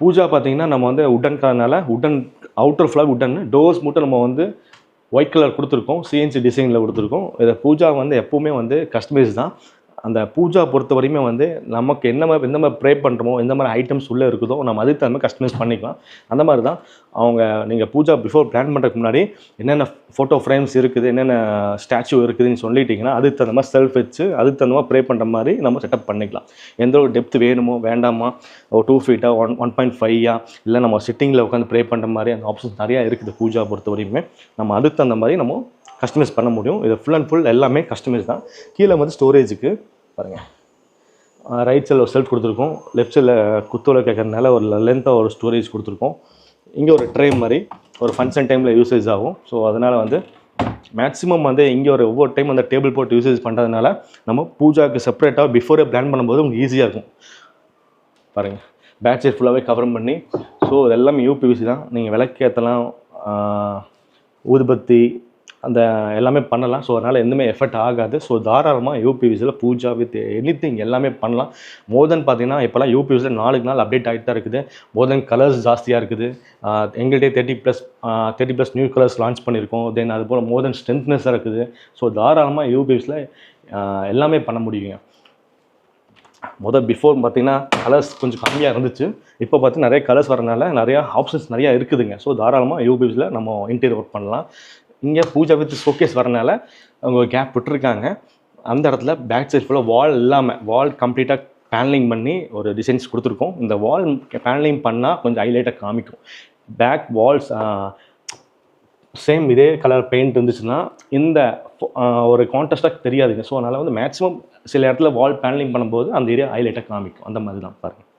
பூஜா பார்த்தீங்கன்னா நம்ம வந்து உட்டன் கலர்னால உட்டன் அவுட்டர் ஃபுல்லாக உட்டன், டோர்ஸ் மட்டும் நம்ம வந்து ஒயிட் கலர் கொடுத்துருக்கோம், சிஎன்சி டிசைனில் கொடுத்துருக்கோம். இதை பூஜா வந்து எப்போவுமே வந்து கஸ்டமைஸ் தான். அந்த பூஜா பொறுத்த வரையுமே வந்து நமக்கு எந்த மாதிரி ப்ரே பண்ணுறோமோ, எந்த மாதிரி ஐட்டம்ஸ் உள்ளே இருக்குதோ நம்ம அதுக்கு தகுந்த மாதிரி கஸ்டமைஸ் பண்ணிக்கலாம். அந்த மாதிரி தான் நீங்கள் பூஜா பிஃபோர் பிளான் பண்ணுறதுக்கு முன்னாடி என்னென்ன ஃபோட்டோ ஃப்ரேம்ஸ் இருக்குது, என்னென்ன ஸ்டாச்சு இருக்குதுன்னு சொல்லிட்டிங்கன்னா அதுக்கு தகுந்த மாதிரி செல்ஃப் வச்சு அதுக்கு தகுந்த மாதிரி ப்ரே பண்ணுற மாதிரி நம்ம செட்டப் பண்ணிக்கலாம். எந்த ஒரு டெப்த் வேணுமோ வேண்டாமா, ஒரு 2 ஃபீட்டா 1.5 இல்லை நம்ம சிட்டிங்கில் உட்காந்து ப்ரே பண்ணுற மாதிரி அந்த ஆப்ஷன்ஸ் நிறையா இருக்குது. பூஜா பொறுத்த வரையுமே நம்ம அதுக்கு தகுந்த மாதிரி நம்ம கஸ்டமைஸ் பண்ண முடியும். இது ஃபுல் அண்ட் ஃபுல் எல்லாமே கஸ்டமைஸ் தான். கீழே வந்து ஸ்டோரேஜுக்கு பாருங்கள், ரைட் சைடில் ஒரு செல்ஃப் கொடுத்துருக்கோம், லெஃப்ட் சைடில் குத்தோலை கேட்கறதுனால ஒரு லென்த்தாக ஒரு ஸ்டோரேஜ் கொடுத்துருக்கோம். இங்கே ஒரு ட்ரே மாதிரி ஒரு ஃபங்க்ஷன் டைமில் யூசேஜ் ஆகும். ஸோ அதனால் வந்து மேக்ஸிமம் வந்து இங்கே ஒவ்வொரு டைம் அந்த டேபிள் போட்டு யூசேஜ் பண்ணுறதுனால நம்ம பூஜாவுக்கு செப்பரேட்டாக பிஃபோரே பிளான் பண்ணும்போது உங்களுக்கு ஈஸியாக இருக்கும். பாருங்கள், பேக் சைட் ஃபுல்லாகவே கவர் பண்ணி, ஸோ இது எல்லாமே யூபிவிசி தான். நீங்கள் விளக்கேற்றலாம், ஊதுபத்தி அந்த எல்லாமே பண்ணலாம். ஸோ அதனால் எதுவுமே எஃபெக்ட் ஆகாது. ஸோ தாராளமாக யூபிவிசியில் பூஜா வித் எனிதிங் எல்லாமே பண்ணலாம். மோர் தென் பார்த்தீங்கன்னா இப்போலாம் யூபிவிசியில் நாளுக்கு நாள் அப்டேட் ஆகிட்டு தான் இருக்குது. மோர் தென் கலர்ஸ் ஜாஸ்தியாக இருக்குது. எங்கள்கிட்டே 30+ நியூ கலர்ஸ் லான்ச் பண்ணியிருக்கோம். தென் அது போல் மோர் தென் ஸ்ட்ரென்த்னஸாக இருக்குது. ஸோ தாராளமாக யூபிவிசியில் எல்லாமே பண்ண முடியுங்க. பிஃபோர் பார்த்தீங்கன்னா கலர்ஸ் கொஞ்சம் கம்மியாக இருந்துச்சு. இப்போ பார்த்து நிறைய கலர்ஸ் வரனால நிறையா ஆப்ஷன்ஸ் நிறையா இருக்குதுங்க. ஸோ தாராளமாக யூபிவிசியில் நம்ம இன்டீரியர் ஒர்க் பண்ணலாம். இங்கே பூஜா வித் ஷோகேஸ் வரனால அவங்க கேப் விட்டுருக்காங்க. அந்த இடத்துல பேக் சைட் ஃபுல்லாக வால் இல்லாமல் வால் கம்ப்ளீட்டாக பேனலிங் பண்ணி ஒரு டிசைன்ஸ் கொடுத்துருக்கோம். இந்த வால் பேனலிங் பண்ணால் கொஞ்சம் ஹைலைட்டாக காமிக்கும். பேக் வால்ஸ் சேம் இதே கலர் பெயிண்ட் இருந்துச்சுன்னா இந்த ஒரு கான்ட்ராஸ்டாக தெரியாதுங்க. ஸோ அதனால் வந்து மேக்ஸிமம் சில இடத்துல வால் பேனலிங் பண்ணும்போது அந்த ஏரியா ஹைலைட்டாக காமிக்கும். அந்த மாதிரி தான் பாருங்கள்.